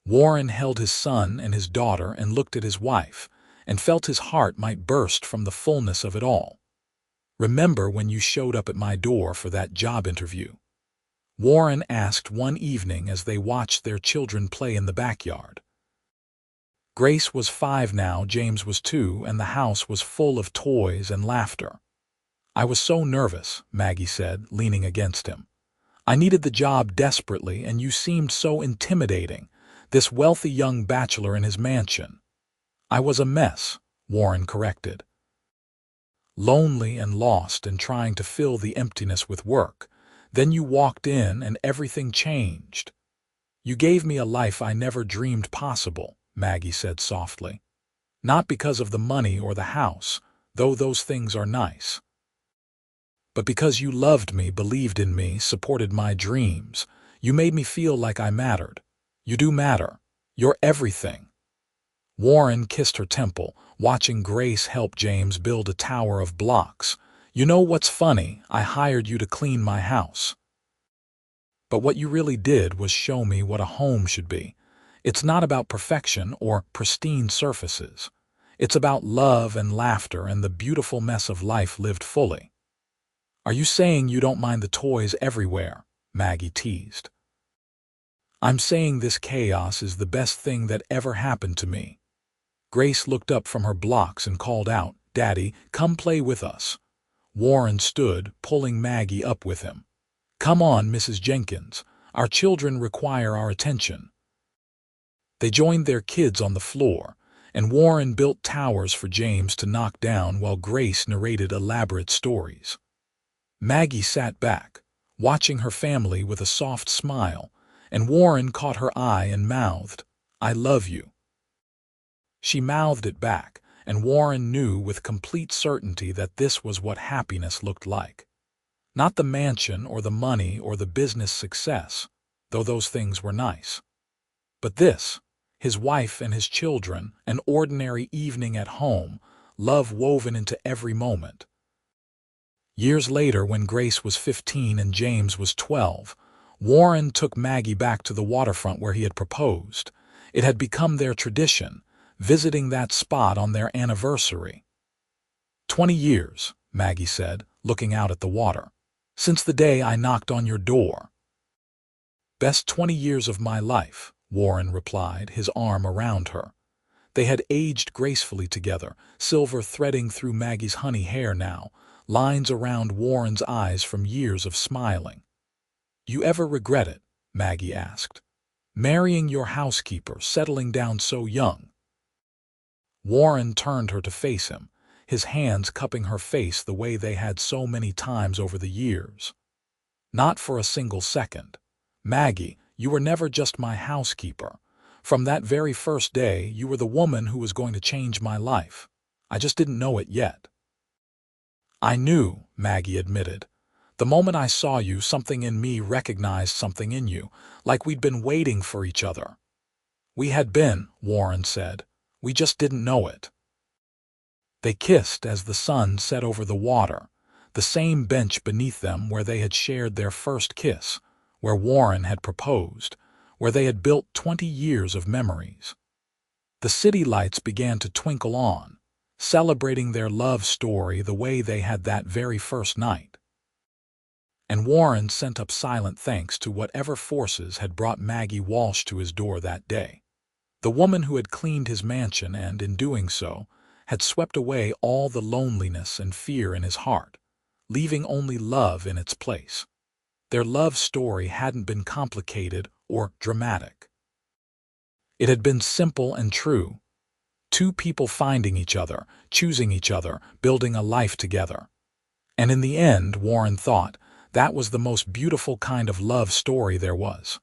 Warren held his son and his daughter and looked at his wife, and felt his heart might burst from the fullness of it all. "Remember when you showed up at my door for that job interview?" Warren asked one evening as they watched their children play in the backyard. Grace was 5 now, James was 2, and the house was full of toys and laughter. "I was so nervous," Maggie said, leaning against him. "I needed the job desperately, and you seemed so intimidating, this wealthy young bachelor in his mansion." "I was a mess," Warren corrected. "Lonely and lost and trying to fill the emptiness with work. Then you walked in and everything changed. You gave me a life I never dreamed possible," Maggie said softly. "Not because of the money or the house, though those things are nice. But because you loved me, believed in me, supported my dreams. You made me feel like I mattered. You do matter. You're everything." Warren kissed her temple, watching Grace help James build a tower of blocks. "You know what's funny? I hired you to clean my house. But what you really did was show me what a home should be. It's not about perfection or pristine surfaces. It's about love and laughter and the beautiful mess of life lived fully." "Are you saying you don't mind the toys everywhere?" Maggie teased. "I'm saying this chaos is the best thing that ever happened to me." Grace looked up from her blocks and called out, "Daddy, come play with us." Warren stood, pulling Maggie up with him. "Come on, Mrs. Jenkins. Our children require our attention." They joined their kids on the floor, and Warren built towers for James to knock down while Grace narrated elaborate stories. Maggie sat back, watching her family with a soft smile, and Warren caught her eye and mouthed, "I love you." She mouthed it back, and Warren knew with complete certainty that this was what happiness looked like. Not the mansion or the money or the business success, though those things were nice. But this, his wife and his children, an ordinary evening at home, love woven into every moment. Years later, when Grace was 15 and James was 12, Warren took Maggie back to the waterfront where he had proposed. It had become their tradition, visiting that spot on their anniversary. 20 years, Maggie said, looking out at the water. "Since the day I knocked on your door." "Best 20 years of my life," Warren replied, his arm around her. They had aged gracefully together, silver threading through Maggie's honey hair now, lines around Warren's eyes from years of smiling. "You ever regret it?" Maggie asked. "Marrying your housekeeper, settling down so young?" Warren turned her to face him, his hands cupping her face the way they had so many times over the years. "Not for a single second. Maggie, you were never just my housekeeper. From that very first day, you were the woman who was going to change my life. I just didn't know it yet." "I knew," Maggie admitted. "The moment I saw you, something in me recognized something in you, like we'd been waiting for each other." "We had been," Warren said. "We just didn't know it." They kissed as the sun set over the water, the same bench beneath them where they had shared their first kiss, where Warren had proposed, where they had built 20 years of memories. The city lights began to twinkle on, celebrating their love story the way they had that very first night. And Warren sent up silent thanks to whatever forces had brought Maggie Walsh to his door that day. The woman who had cleaned his mansion and, in doing so, had swept away all the loneliness and fear in his heart, leaving only love in its place. Their love story hadn't been complicated or dramatic. It had been simple and true. Two people finding each other, choosing each other, building a life together. And in the end, Warren thought, that was the most beautiful kind of love story there was.